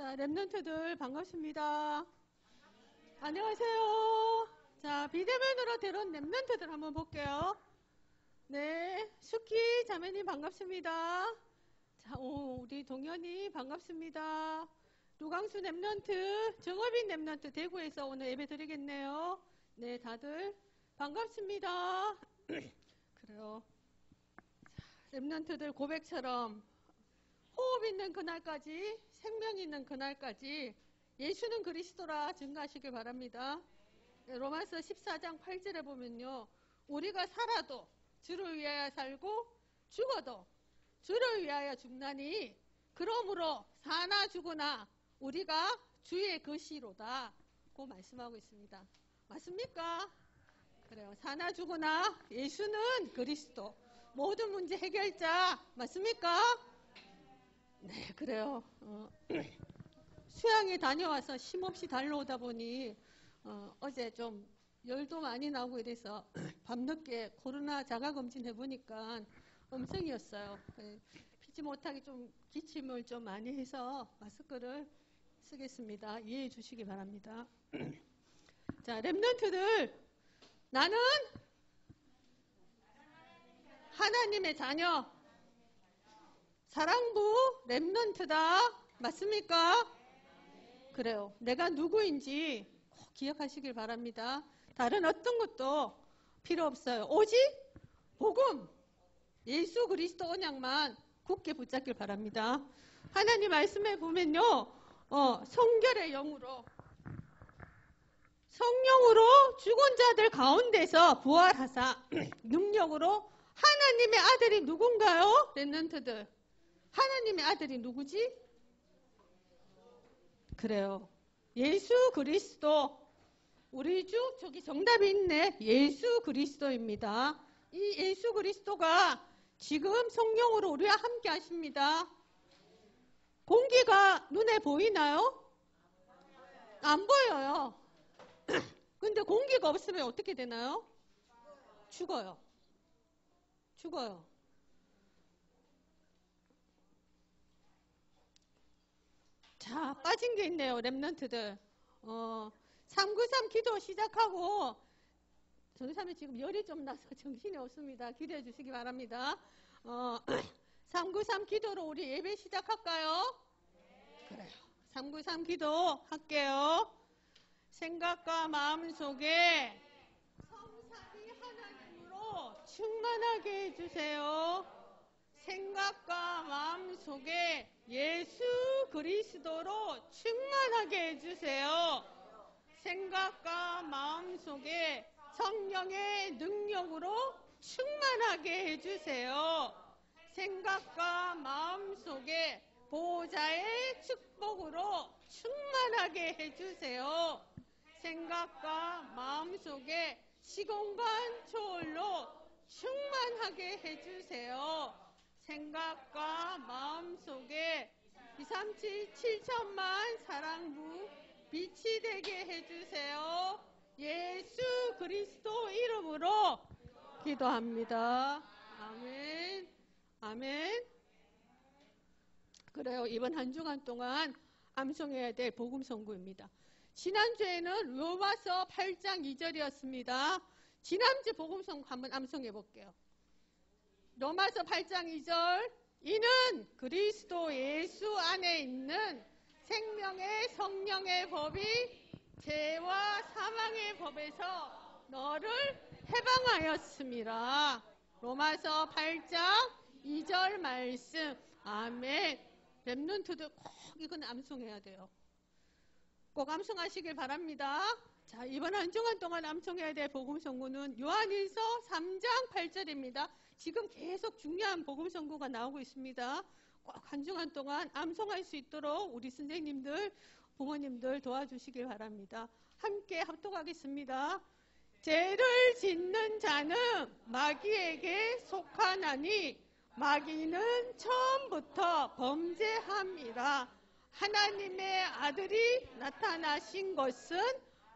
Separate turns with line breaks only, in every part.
자, 랩런트들 반갑습니다. 안녕하세요. 자, 비대면으로 들어온 랩런트들 한번 볼게요. 네, 수키 자매님 반갑습니다. 자, 우리 동현이 반갑습니다. 루강수 랩런트, 정업인 랩런트 대구에서 오늘 예배 드리겠네요. 네, 다들 반갑습니다. 그래요. 자, 랩런트들 고백처럼 호흡 있는 그날까지, 생명 있는 그날까지 예수는 그리스도라 증거하시길 바랍니다. 로마서 14장 8절에 보면요, 우리가 살아도 주를 위하여 살고 죽어도 주를 위하여 죽나니 그러므로 사나 죽으나 우리가 주의 것이로다 고 말씀하고 있습니다. 맞습니까? 그래요. 사나 죽으나 예수는 그리스도, 모든 문제 해결자. 맞습니까? 네, 그래요. 수양에 다녀와서 쉼없이 달려오다 보니 어제 좀 열도 많이 나고 이래서 밤늦게 코로나 자가검진 해보니까 음성이었어요. 피지 못하게 좀 기침을 좀 많이 해서 마스크를 쓰겠습니다. 이해해 주시기 바랍니다. 자, 랩런트들, 나는 하나님의 자녀, 사랑부 랩런트다. 맞습니까? 그래요. 내가 누구인지 꼭 기억하시길 바랍니다. 다른 어떤 것도 필요 없어요. 오직 복음, 예수 그리스도 언약만 굳게 붙잡길 바랍니다. 하나님 말씀에 보면요, 성결의 영으로, 성령으로 죽은 자들 가운데서 부활하사 능력으로 하나님의 아들이 누군가요? 랩런트들, 하나님의 아들이 누구지? 그래요. 예수 그리스도. 우리 주 저기 정답이 있네. 예수 그리스도입니다. 이 예수 그리스도가 지금 성령으로 우리와 함께 하십니다. 공기가 눈에 보이나요? 안 보여요. 근데 공기가 없으면 어떻게 되나요? 죽어요. 죽어요. 자, 빠진 게 있네요. 랩런트들. 393 기도 시작하고, 전사님 지금 열이 좀 나서 정신이 없습니다. 기도해 주시기 바랍니다. 393 기도로 우리 예배 시작할까요? 그래요. 393 기도 할게요. 생각과 마음 속에 성삼위 하나님으로 충만하게 해주세요. 생각과 마음 속에 예수 그리스도로 충만하게 해주세요. 생각과 마음 속에 성령의 능력으로 충만하게 해주세요. 생각과 마음 속에 보호자의 축복으로 충만하게 해주세요. 생각과 마음 속에 시공간 초월로 충만하게 해주세요. 생각과 마음 속에 237 7천만 사랑부 빛이 되게 해주세요. 예수 그리스도 이름으로 기도합니다. 아멘. 아멘. 그래요. 이번 한 주간 동안 암송해야 될 복음 선고입니다. 지난주에는 로마서 8장 2절이었습니다. 지난주 복음 선고 한번 암송해 볼게요. 로마서 8장 2절. 이는 그리스도 예수 안에 있는 생명의 성령의 법이 죄와 사망의 법에서 너를 해방하였습니다. 로마서 8장 2절 말씀. 아멘. 랩런트들 꼭 이건 암송해야 돼요. 꼭 암송하시길 바랍니다. 자, 이번 한 주간 동안 암송해야 될 복음 선고는 요한일서 3장 8절입니다. 지금 계속 중요한 복음 선고가 나오고 있습니다. 꼭 한 주간 동안 암송할 수 있도록 우리 선생님들, 부모님들 도와주시길 바랍니다. 함께 합독하겠습니다. 죄를 짓는 자는 마귀에게 속하나니 마귀는 처음부터 범죄함이라. 하나님의 아들이 나타나신 것은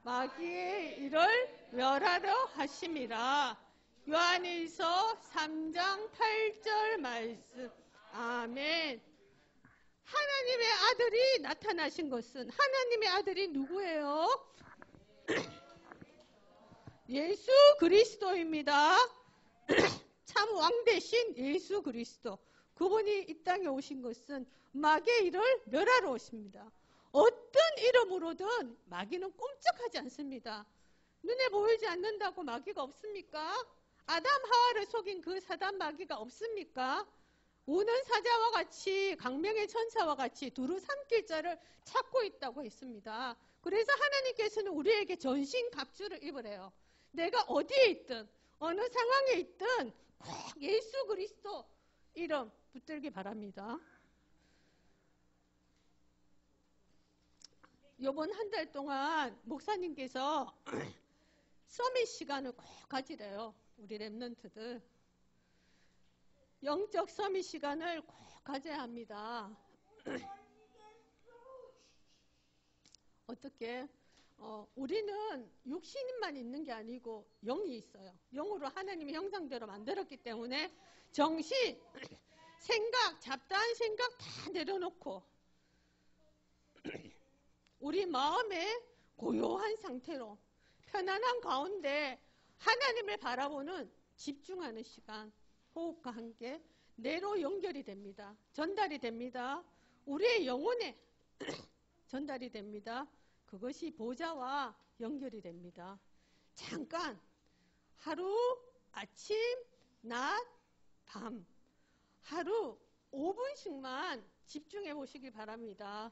마귀의 일을 멸하려 하심이라. 요한일서 3장 8절 말씀. 아멘. 하나님의 아들이 나타나신 것은 하나님의 아들이 누구예요? 예수 그리스도입니다. 참 왕 대신 예수 그리스도. 그분이 이 땅에 오신 것은 마귀의 일을 멸하러 오십니다. 어떤 이름으로든 마귀는 꼼짝하지 않습니다. 눈에 보이지 않는다고 마귀가 없습니까? 아담 하와를 속인 그 사단 마귀가 없습니까? 우는 사자와 같이 강명의 천사와 같이 두루 삼킬 자를 찾고 있다고 했습니다. 그래서 하나님께서는 우리에게 전신 갑주를 입으래요. 내가 어디에 있든 어느 상황에 있든 꼭 예수 그리스도 이름 붙들기 바랍니다. 이번 한 달 동안 목사님께서 서밋 시간을 꼭 가지래요. 우리 랩런트들. 영적 서밋 시간을 꼭 가져야 합니다. 어떻게? 우리는 육신만 있는 게 아니고 영이 있어요. 영으로 하나님의 형상대로 만들었기 때문에 정신, 생각, 잡다한 생각 다 내려놓고 우리 마음의 고요한 상태로 편안한 가운데 하나님을 바라보는 집중하는 시간, 호흡과 함께 뇌로 연결이 됩니다. 전달이 됩니다. 우리의 영혼에 전달이 됩니다. 그것이 보좌와 연결이 됩니다. 잠깐 하루, 아침, 낮, 밤 하루 5분씩만 집중해 보시기 바랍니다.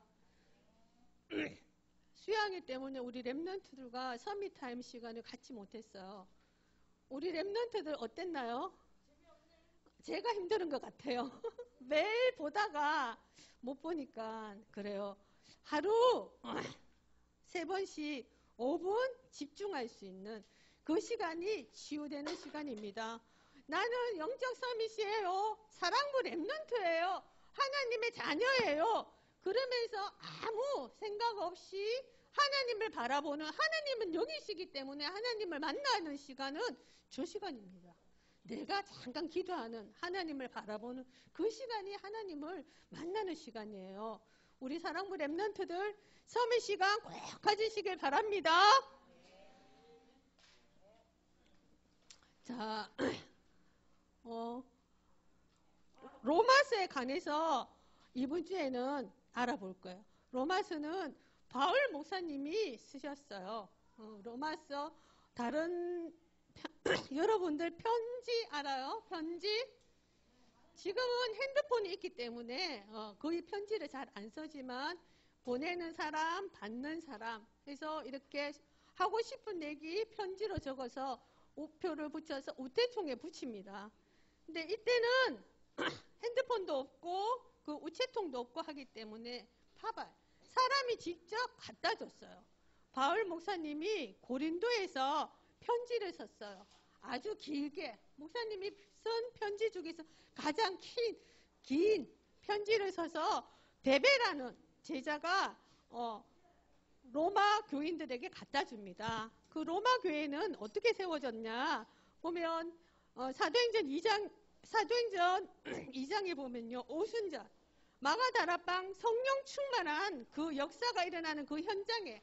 수양이 때문에 우리 랩런트들과 서밋타임 시간을 갖지 못했어요. 우리 랩런트들 어땠나요? 제가 힘든 것 같아요. 매일 보다가 못 보니까 그래요. 하루 3번씩 5분 집중할 수 있는 그 시간이 치유되는 시간입니다. 나는 영적 서밋이에요. 사랑부 랩런트예요. 하나님의 자녀예요. 그러면서 아무 생각 없이 하나님을 바라보는, 하나님은 영이시기 때문에 하나님을 만나는 시간은 저 시간입니다. 내가 잠깐 기도하는, 하나님을 바라보는 그 시간이 하나님을 만나는 시간이에요. 우리 사랑부 랩런트들 서밋 시간 꼭 가지시길 바랍니다. 자, 로마서에 관해서 이번 주에는 알아볼 거예요. 로마서는 바울 목사님이 쓰셨어요. 로마서 다른 여러분들 편지 알아요? 편지? 지금은 핸드폰이 있기 때문에 거의 편지를 잘 안 쓰지만 보내는 사람, 받는 사람 해서 이렇게 하고 싶은 얘기 편지로 적어서 우표를 붙여서 우체통에 붙입니다. 근데 이때는 핸드폰도 없고 그 우체통도 없고 하기 때문에 파발 사람이 직접 갖다 줬어요. 바울 목사님이 고린도에서 편지를 썼어요. 아주 길게 목사님이 쓴 편지 중에서 가장 긴 편지를 써서 베베라는 제자가 로마 교인들에게 갖다 줍니다. 그 로마 교회는 어떻게 세워졌냐 보면 사도행전 2장에 보면요. 오순절 마가다락방 성령 충만한 그 역사가 일어나는 그 현장에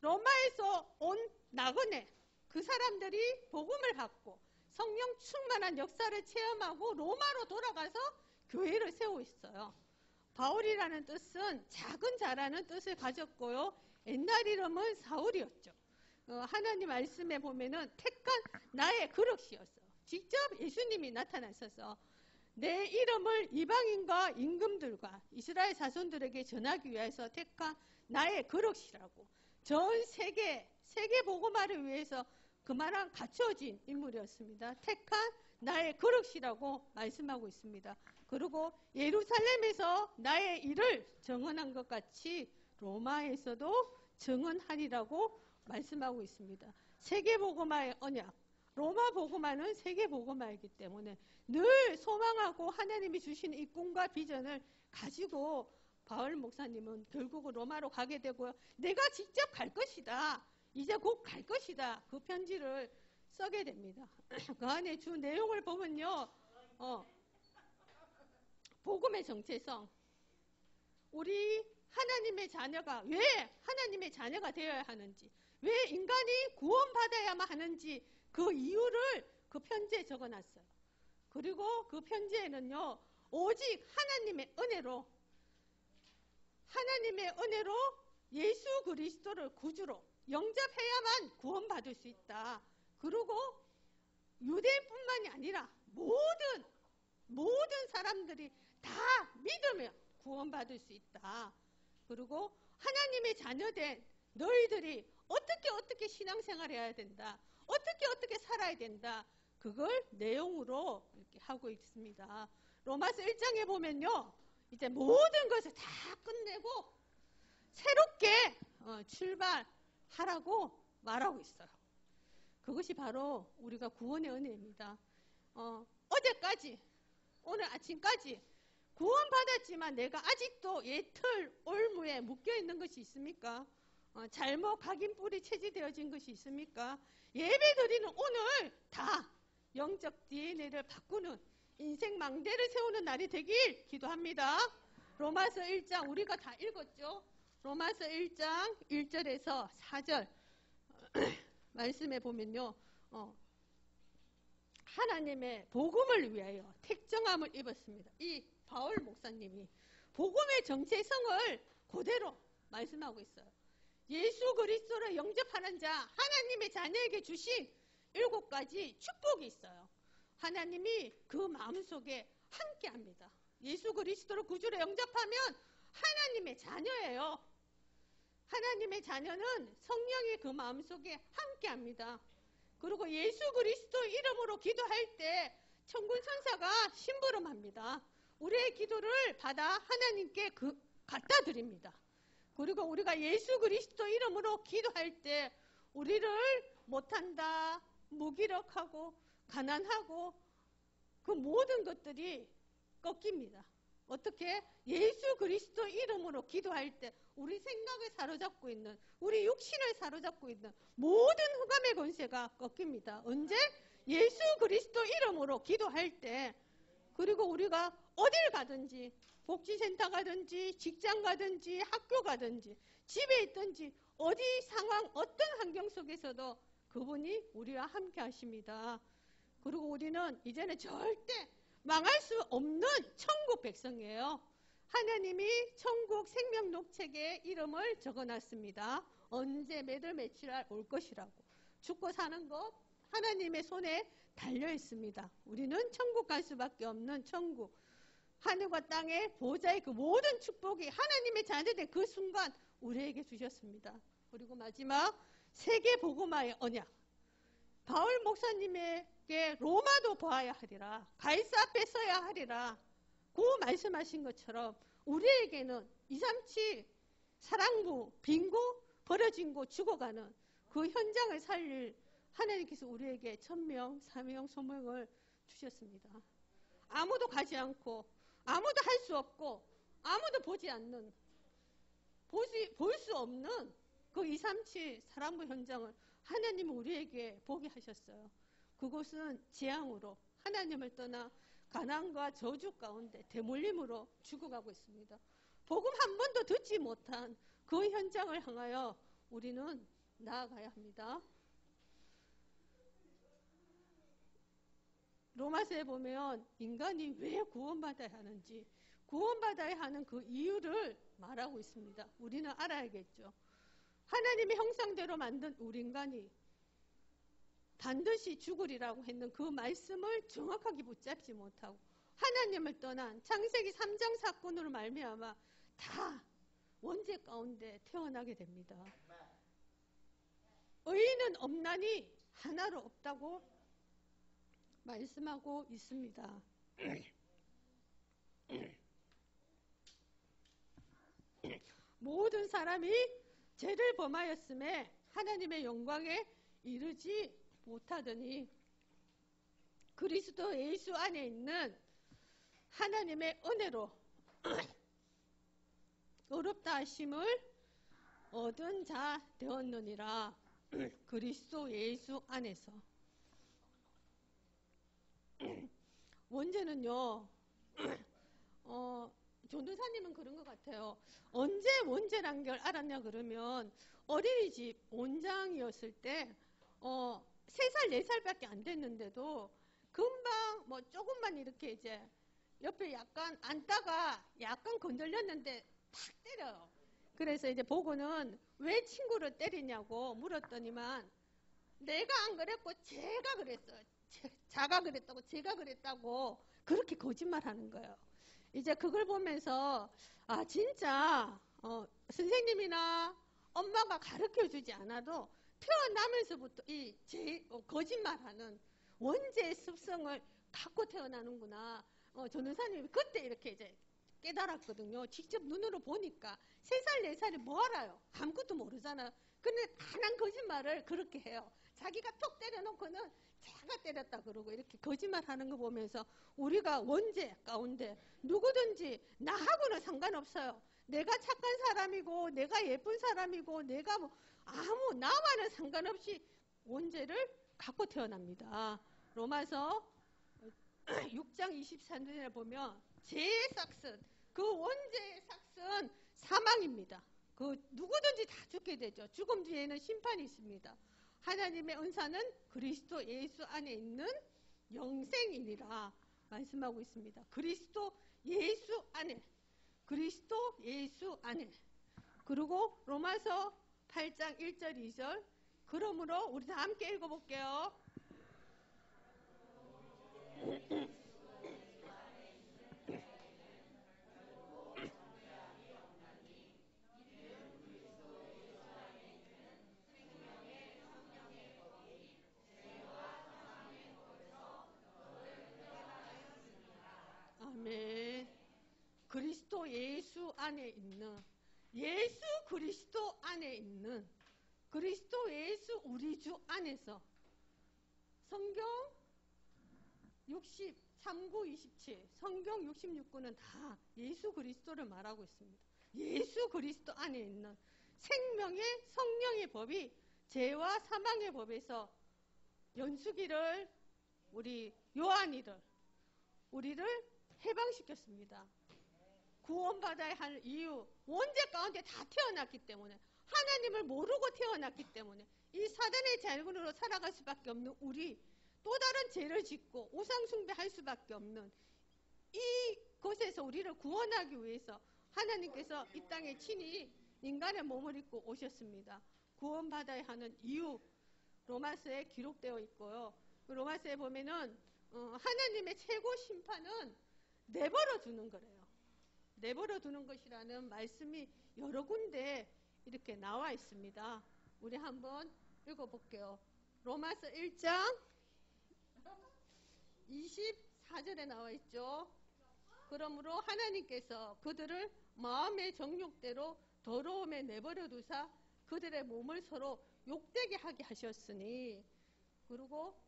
로마에서 온 나그네 그 사람들이 복음을 받고 성령 충만한 역사를 체험하고 로마로 돌아가서 교회를 세우고 있어요. 바울이라는 뜻은 작은 자라는 뜻을 가졌고요. 옛날 이름은 사울이었죠. 하나님 말씀에 보면은 택한 나의 그릇이었어요. 직접 예수님이 나타나셔서 내 이름을 이방인과 임금들과 이스라엘 자손들에게 전하기 위해서 택한 나의 그릇이라고 전 세계 복음화를 위해서 그만한 갖춰진 인물이었습니다. 택한 나의 그릇이라고 말씀하고 있습니다. 그리고 예루살렘에서 나의 일을 정언한 것 같이 로마에서도 정언하리라고 말씀하고 있습니다. 세계복음화의 언약, 로마 복음화는 세계복음화이기 때문에 늘 소망하고 하나님이 주신 이 꿈과 비전을 가지고 바울 목사님은 결국은 로마로 가게 되고요. 내가 직접 갈 것이다. 이제 곧 갈 것이다. 그 편지를 쓰게 됩니다. 그 안에 주 내용을 보면요. 복음의 정체성, 우리 하나님의 자녀가 왜 하나님의 자녀가 되어야 하는지, 왜 인간이 구원받아야만 하는지 그 이유를 그 편지에 적어놨어요. 그리고 그 편지에는요, 오직 하나님의 은혜로 예수 그리스도를 구주로 영접해야만 구원받을 수 있다. 그리고 유대인뿐만이 아니라 모든 사람들이 다 믿으면 구원받을 수 있다. 그리고 하나님의 자녀된 너희들이 어떻게 신앙생활 해야 된다. 어떻게 살아야 된다. 그걸 내용으로 이렇게 하고 있습니다. 로마서 1장에 보면요, 이제 모든 것을 다 끝내고 새롭게 출발하라고 말하고 있어요. 그것이 바로 우리가 구원의 은혜입니다. 어제까지, 오늘 아침까지 구원받았지만 내가 아직도 옛틀 올무에 묶여있는 것이 있습니까? 잘못 각인뿔이 체지되어진 것이 있습니까? 예배드리는 오늘 다 영적 DNA를 바꾸는 인생 망대를 세우는 날이 되길 기도합니다. 로마서 1장 우리가 다 읽었죠? 로마서 1장 1절에서 4절 말씀해 보면요, 하나님의 복음을 위하여 택정함을 입었습니다. 이 바울 목사님이 복음의 정체성을 그대로 말씀하고 있어요. 예수 그리스도를 영접하는 자, 하나님의 자녀에게 주신 7가지 축복이 있어요. 하나님이 그 마음속에 함께합니다. 예수 그리스도를 구주로 영접하면 하나님의 자녀예요. 하나님의 자녀는 성령이 그 마음속에 함께합니다. 그리고 예수 그리스도 이름으로 기도할 때 천군 천사가 심부름합니다. 우리의 기도를 받아 하나님께 갖다 드립니다. 그리고 우리가 예수 그리스도 이름으로 기도할 때 우리를 못한다, 무기력하고 가난하고 그 모든 것들이 꺾입니다. 어떻게? 예수 그리스도 이름으로 기도할 때 우리 생각을 사로잡고 있는, 우리 육신을 사로잡고 있는 모든 흑암의 권세가 꺾입니다. 언제? 예수 그리스도 이름으로 기도할 때. 그리고 우리가 어딜 가든지, 복지센터 가든지, 직장 가든지, 학교 가든지, 집에 있든지, 어디 상황, 어떤 환경 속에서도 그분이 우리와 함께 하십니다. 그리고 우리는 이제는 절대 망할 수 없는 천국 백성이에요. 하나님이 천국 생명록책에 이름을 적어놨습니다. 언제 몇월 며칠날 올 것이라고. 죽고 사는 것 하나님의 손에 달려 있습니다. 우리는 천국 갈 수밖에 없는 천국. 하늘과 땅의 보좌의 그 모든 축복이 하나님의 자녀된 그 순간 우리에게 주셨습니다. 그리고 마지막 세계 복음화의 언약. 바울 목사님에게 로마도 보아야 하리라, 가이사 앞에 서야 하리라, 그 말씀하신 것처럼 우리에게는 237 사랑부, 빈고, 버려진 곳, 죽어가는 그 현장을 살릴 하나님께서 우리에게 천명, 사명, 소명을 주셨습니다. 아무도 가지 않고 아무도 할 수 없고 아무도 보지 않는, 볼 수 없는 그 237 사랑부 현장을 하나님은 우리에게 보게 하셨어요. 그곳은 재앙으로 하나님을 떠나 가난과 저주 가운데 대물림으로 죽어가고 있습니다. 복음 한 번도 듣지 못한 그 현장을 향하여 우리는 나아가야 합니다. 로마서에 보면 인간이 왜 구원받아야 하는지, 구원받아야 하는 그 이유를 말하고 있습니다. 우리는 알아야겠죠. 하나님의 형상대로 만든 우리 인간이 반드시 죽으리라고 했는 그 말씀을 정확하게 붙잡지 못하고 하나님을 떠난 창세기 3장 사건으로 말미암아 다 원죄 가운데 태어나게 됩니다. 의인은 없나니 하나로 없다고 말씀하고 있습니다. 모든 사람이 죄를 범하였음에 하나님의 영광에 이르지 못하더니 그리스도 예수 안에 있는 하나님의 은혜로 의롭다 하심을 얻은 자 되었느니라. 그리스도 예수 안에서. 원죄는요, 전도사님은 그런 것 같아요. 언제 원죄란 걸 알았냐 그러면 어린이집 원장이었을 때 3살, 4살밖에 안 됐는데도 금방 뭐 조금만 이렇게 이제 옆에 약간 앉다가 약간 건들렸는데 탁 때려요. 그래서 이제 보고는 왜 친구를 때리냐고 물었더니만 내가 안 그랬고 제가 그랬어요. 자가 그랬다고 제가 그랬다고 그렇게 거짓말하는 거예요. 이제 그걸 보면서 아 진짜 선생님이나 엄마가 가르쳐주지 않아도 태어나면서부터 이 거짓말하는 원죄의 습성을 갖고 태어나는구나. 전도사님이 그때 이렇게 이제 깨달았거든요. 직접 눈으로 보니까 3살, 4살이 뭐 알아요? 아무것도 모르잖아. 근데 단한 거짓말을 그렇게 해요. 자기가 톡 때려놓고는 자가 때렸다 그러고 이렇게 거짓말하는 거 보면서 우리가 원죄 가운데 누구든지 나하고는 상관없어요. 내가 착한 사람이고 내가 예쁜 사람이고 내가 뭐 나와는 상관없이 원죄를 갖고 태어납니다. 로마서 6장 23절에 보면 죄의 삭슨, 그 원죄의 삭슨 사망입니다. 그 누구든지 다 죽게 되죠. 죽음 뒤에는 심판이 있습니다. 하나님의 은사는 그리스도 예수 안에 있는 영생이니라 말씀하고 있습니다. 그리스도 예수 안에, 그리스도 예수 안에. 그리고 로마서 8장 1절 2절. 그러므로 우리 다 함께 읽어볼게요. 아멘. 그리스도 예수 안에 있는, 예수 그리스도 안에 있는, 그리스도 예수 우리 주 안에서. 성경 63구 27, 성경 66구는 다 예수 그리스도를 말하고 있습니다. 예수 그리스도 안에 있는 생명의 성령의 법이 죄와 사망의 법에서 연수기를 우리 요한이를 우리를 해방시켰습니다. 구원받아야 할 이유, 원죄 가운데 다 태어났기 때문에, 하나님을 모르고 태어났기 때문에 이 사단의 자유로 살아갈 수밖에 없는 우리, 또 다른 죄를 짓고 우상 숭배할 수밖에 없는 이곳에서 우리를 구원하기 위해서 하나님께서 이 땅에 친히 인간의 몸을 입고 오셨습니다. 구원받아야 하는 이유, 로마서에 기록되어 있고요. 로마서에 보면은 하나님의 최고 심판은 내버려 두는 거래요. 내버려 두는 것이라는 말씀이 여러 군데 이렇게 나와 있습니다. 우리 한번 읽어볼게요. 로마서 1장 24절에 나와 있죠. 그러므로 하나님께서 그들을 마음의 정욕대로 더러움에 내버려 두사 그들의 몸을 서로 욕되게 하게 하셨으니. 그리고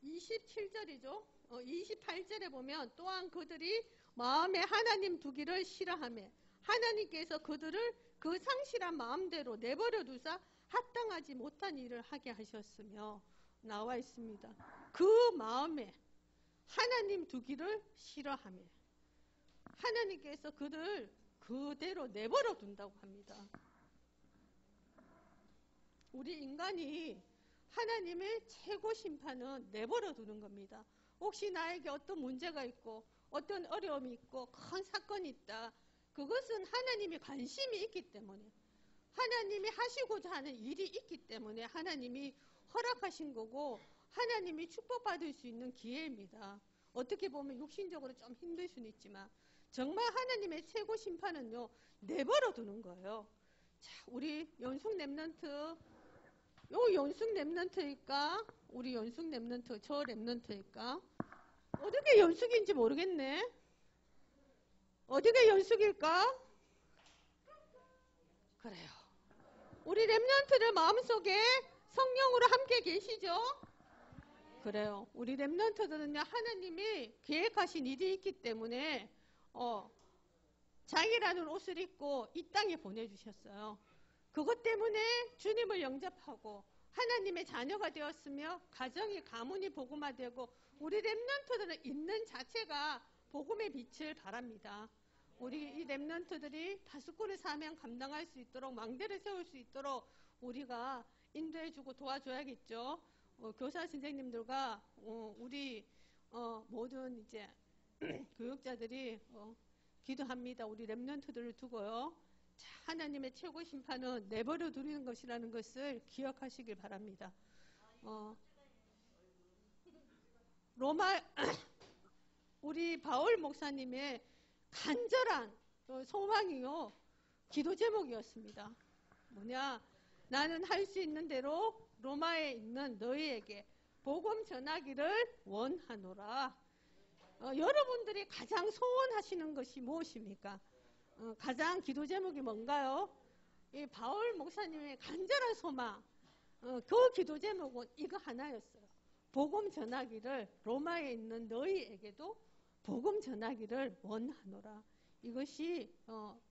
27절이죠. 28절에 보면 또한 그들이 마음에 하나님 두기를 싫어하며 하나님께서 그들을 그 상실한 마음대로 내버려 두사 합당하지 못한 일을 하게 하셨으며 나와 있습니다. 그 마음에 하나님 두기를 싫어하며 하나님께서 그들 그대로 내버려 둔다고 합니다. 우리 인간이 하나님의 최고 심판은 내버려 두는 겁니다. 혹시 나에게 어떤 문제가 있고 어떤 어려움이 있고 큰 사건이 있다. 그것은 하나님이 관심이 있기 때문에, 하나님이 하시고자 하는 일이 있기 때문에 하나님이 허락하신 거고 하나님이 축복받을 수 있는 기회입니다. 어떻게 보면 육신적으로 좀 힘들 수는 있지만 정말 하나님의 최고 심판은요, 내버려 두는 거예요. 자, 우리 연속 랩런트, 요 연속 랩런트일까? 우리 연속 랩런트, 저 랩런트일까? 어떻게 연속인지 모르겠네. 어디가 연속일까? 그래요. 우리 랩런트들 마음속에 성령으로 함께 계시죠? 그래요. 우리 랩런트들은요, 하나님이 계획하신 일이 있기 때문에 자기라는 옷을 입고 이 땅에 보내주셨어요. 그것 때문에 주님을 영접하고 하나님의 자녀가 되었으며 가정이 가문이 복음화되고 우리 렘넌트들은 있는 자체가 복음의 빛을 발합니다. 우리 이 렘넌트들이 다스골의 사명 감당할 수 있도록 망대를 세울 수 있도록 우리가 인도해주고 도와줘야겠죠. 교사 선생님들과 우리 모든 이제 교육자들이 기도합니다. 우리 렘넌트들을 두고요. 자, 하나님의 최고 심판은 내버려 두는 것이라는 것을 기억하시길 바랍니다. 로마 우리 바울 목사님의 간절한 소망이요 기도 제목이었습니다. 뭐냐? 나는 할 수 있는 대로 로마에 있는 너희에게 복음 전하기를 원하노라. 여러분들이 가장 소원하시는 것이 무엇입니까? 가장 기도 제목이 뭔가요? 이 바울 목사님의 간절한 소망, 그 기도 제목은 이거 하나였어요. 복음 전하기를 로마에 있는 너희에게도 복음 전하기를 원하노라. 이것이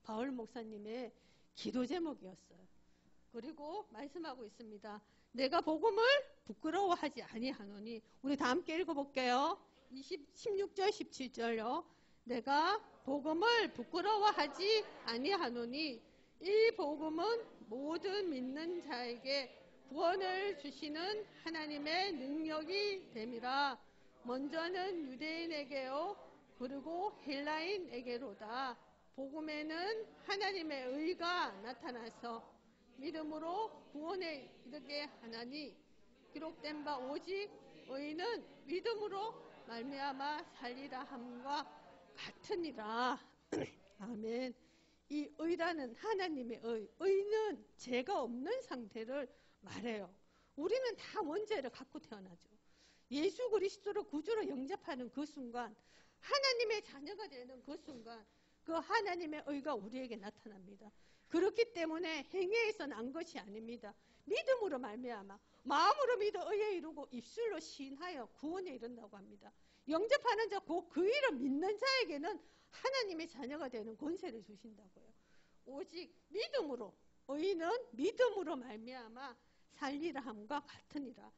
바울 목사님의 기도 제목이었어요. 그리고 말씀하고 있습니다. 내가 복음을 부끄러워하지 아니하노니. 우리 다 함께 읽어볼게요. 16절 17절요. 내가 복음을 부끄러워하지 아니하노니 이 복음은 모든 믿는 자에게 구원을 주시는 하나님의 능력이 됨이라. 먼저는 유대인에게요 그리고 헬라인에게로다. 복음에는 하나님의 의가 나타나서 믿음으로 구원에 이르게 하나니 기록된 바 오직 의인은 믿음으로 말미암아 살리라 함과 같으니라. 아멘. 이 의라는 하나님의 의는 죄가 없는 상태를 말해요. 우리는 다 원죄를 갖고 태어나죠. 예수 그리스도를 구주로 영접하는 그 순간, 하나님의 자녀가 되는 그 순간 그 하나님의 의가 우리에게 나타납니다. 그렇기 때문에 행위에서 난 것이 아닙니다. 믿음으로 말미암아 마음으로 믿어 의에 이르고 입술로 시인하여 구원에 이른다고 합니다. 영접하는 자 곧 그 이를 믿는 자에게는 하나님의 자녀가 되는 권세를 주신다고요. 오직 믿음으로 의인은 믿음으로 말미암아 살리라 함과 같으니라.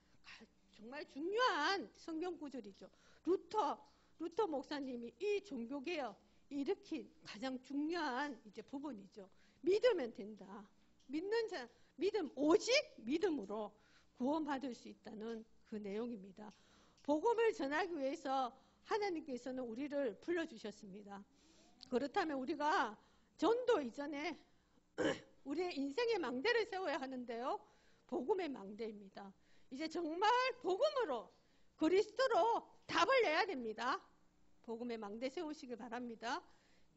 정말 중요한 성경 구절이죠. 루터 목사님이 이 종교개혁 일으킨 가장 중요한 이제 부분이죠. 믿으면 된다. 믿는 자, 오직 믿음으로 구원받을 수 있다는 그 내용입니다. 복음을 전하기 위해서 하나님께서는 우리를 불러주셨습니다. 그렇다면 우리가 전도 이전에 우리의 인생의 망대를 세워야 하는데요. 복음의 망대입니다. 이제 정말 복음으로 그리스도로 답을 내야 됩니다. 복음의 망대 세우시길 바랍니다.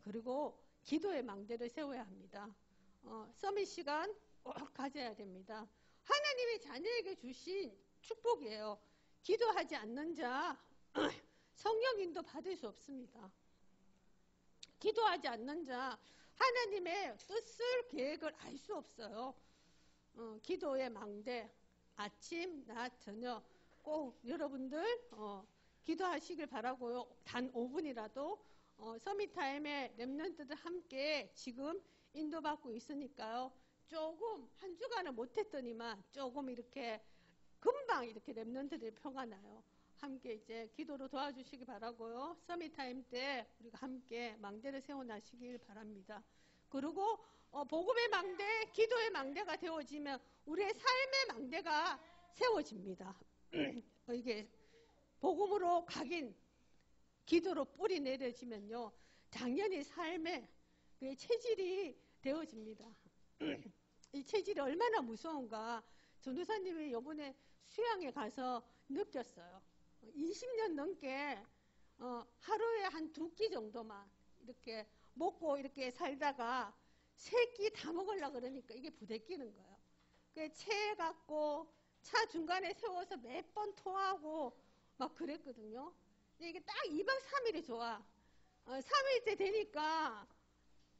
그리고 기도의 망대를 세워야 합니다. 서밋 시간 꼭 가져야 됩니다. 하나님이 자녀에게 주신 축복이에요. 기도하지 않는 자 성령 인도 받을 수 없습니다. 기도하지 않는 자 하나님의 뜻을 계획을 알 수 없어요. 기도의 망대 아침, 낮, 저녁 꼭 여러분들 기도하시길 바라고요. 단 5분이라도 서밋타임에 렘넌트들 함께 지금 인도받고 있으니까요. 조금 한 주간은 못했더니만 조금 이렇게 금방 이렇게 렘넌트들이 표가 나요. 함께 이제 기도로 도와주시기 바라고요. 서밋타임 때 우리가 함께 망대를 세워나시길 바랍니다. 그리고 복음의 망대, 기도의 망대가 되어지면 우리의 삶의 망대가 세워집니다. 이게 복음으로 각인, 기도로 뿌리 내려지면요. 당연히 삶의 그 체질이 되어집니다. 이 체질이 얼마나 무서운가 전도사님이 이번에 수양에 가서 느꼈어요. 20년 넘게 하루에 한 2끼 정도만 이렇게 먹고 이렇게 살다가 3끼 다 먹으려고 그러니까 이게 부대끼는 거예요. 체해갖고 차 중간에 세워서 몇 번 토하고 막 그랬거든요. 근데 이게 딱 2박 3일이 좋아. 3일째 되니까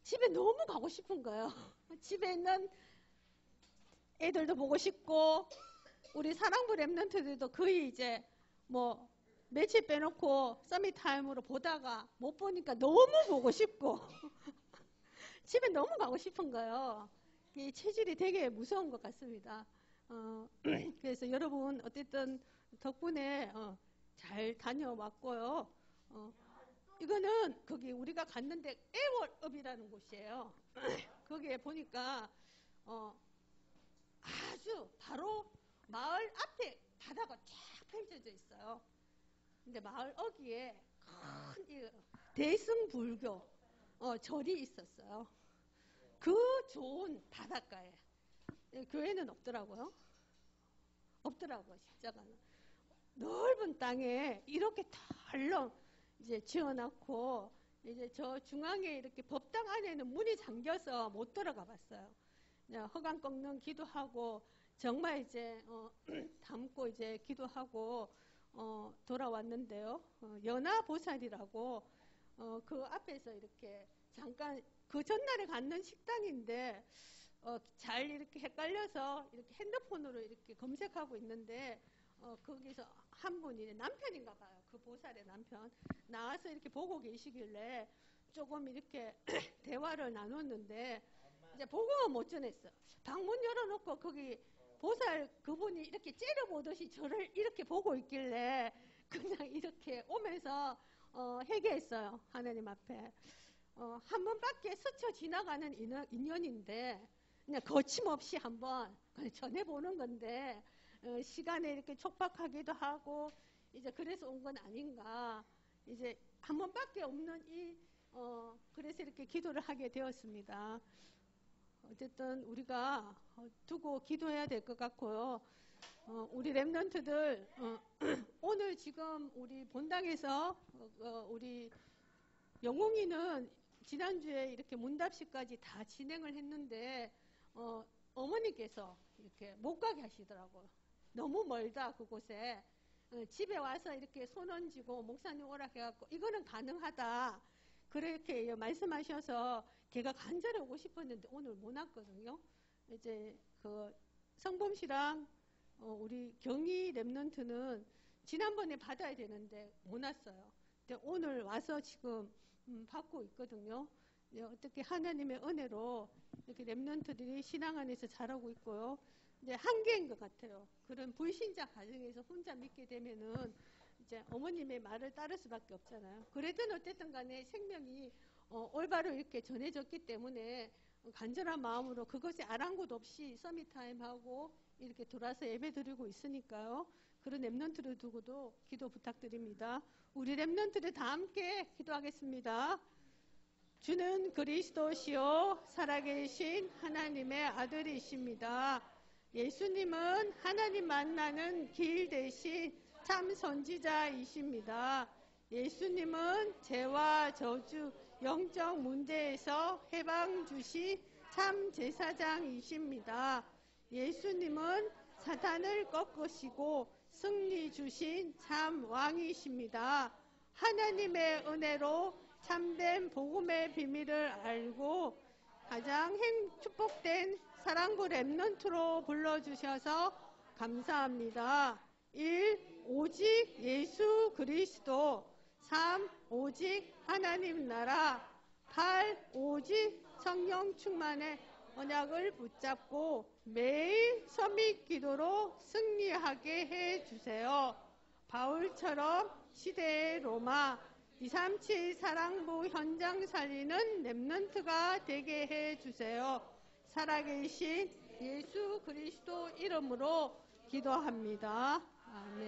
집에 너무 가고 싶은 거예요. 집에 있는 애들도 보고 싶고 우리 사랑부 렘넌트들도 거의 이제 뭐 며칠 빼놓고 서밋타임으로 보다가 못 보니까 너무 보고 싶고 집에 너무 가고 싶은 거예요. 이 체질이 되게 무서운 것 같습니다. 그래서 여러분 어쨌든 덕분에 잘 다녀왔고요. 이거는 거기 우리가 갔는데 애월읍이라는 곳이에요. 거기에 보니까 아주 바로 마을 앞에 바다가 쫙 펼쳐져 있어요. 근데 마을 어귀에 큰 대승불교 절이 있었어요. 그 좋은 바닷가에. 교회는 없더라고요. 없더라고요, 십자가는. 넓은 땅에 이렇게 덜렁 이제 지어놨고, 이제 저 중앙에 이렇게 법당 안에는 문이 잠겨서 못 들어가 봤어요. 허강 꺾는 기도하고, 정말 이제, 담고 이제 기도하고, 돌아왔는데요. 연화보살이라고, 그 앞에서 이렇게 잠깐, 그 전날에 갔는 식당인데, 잘 이렇게 헷갈려서 이렇게 핸드폰으로 이렇게 검색하고 있는데, 거기서 한 분이 남편인가 봐요. 그 보살의 남편. 나와서 이렇게 보고 계시길래 조금 이렇게 대화를 나눴는데, 이제 복음은 못 전했어. 방문 열어놓고 거기 보살 그분이 이렇게 째려보듯이 저를 이렇게 보고 있길래 그냥 이렇게 오면서 회개했어요. 하나님 앞에. 한 번밖에 스쳐 지나가는 인연인데 그냥 거침없이 한번 전해보는 건데 시간에 이렇게 촉박하기도 하고 이제 그래서 온 건 아닌가. 이제 한 번밖에 없는 그래서 이렇게 기도를 하게 되었습니다. 어쨌든 우리가 두고 기도해야 될 것 같고요. 우리 랩런트들 오늘 지금 우리 본당에서 우리 영웅이는 지난주에 이렇게 문답식까지 다 진행을 했는데 어머니께서 이렇게 못 가게 하시더라고요. 너무 멀다 그곳에. 집에 와서 이렇게 손 얹고 목사님 오라 해갖고 이거는 가능하다 그렇게 말씀하셔서 걔가 간절히 오고 싶었는데 오늘 못 왔거든요. 이제 그 성범 씨랑 우리 경희 랩런트는 지난번에 받아야 되는데 못 왔어요. 근데 오늘 와서 지금 받고 있거든요. 어떻게 하나님의 은혜로 이렇게 랩런트들이 신앙 안에서 자라고 있고요. 이제 한계인 것 같아요. 그런 불신자 가정에서 혼자 믿게 되면은 이제 어머님의 말을 따를 수밖에 없잖아요. 그래도 어쨌든 간에 생명이 올바로 이렇게 전해졌기 때문에 간절한 마음으로 그것에 아랑곳 없이 서밋타임하고 이렇게 돌아서 예배 드리고 있으니까요. 그런 랩런트를 두고도 기도 부탁드립니다. 우리 랩런트들 다 함께 기도하겠습니다. 주는 그리스도시요 살아계신 하나님의 아들이십니다. 예수님은 하나님 만나는 길 대신 참 선지자이십니다. 예수님은 죄와 저주, 영적 문제에서 해방 주신 참 제사장이십니다. 예수님은 사탄을 꺾으시고 승리 주신 참 왕이십니다. 하나님의 은혜로 참된 복음의 비밀을 알고 가장 축복된 사랑부 랩런트로 불러주셔서 감사합니다. 1. 오직 예수 그리스도. 3. 오직 하나님 나라. 8. 오직 성령 충만의 언약을 붙잡고 매일 서밋 기도로 승리하게 해주세요. 바울처럼 시대의 로마 237 사랑부 현장 살리는 랩런트가 되게 해주세요. 살아계신 예수 그리스도 이름으로 기도합니다. 아멘.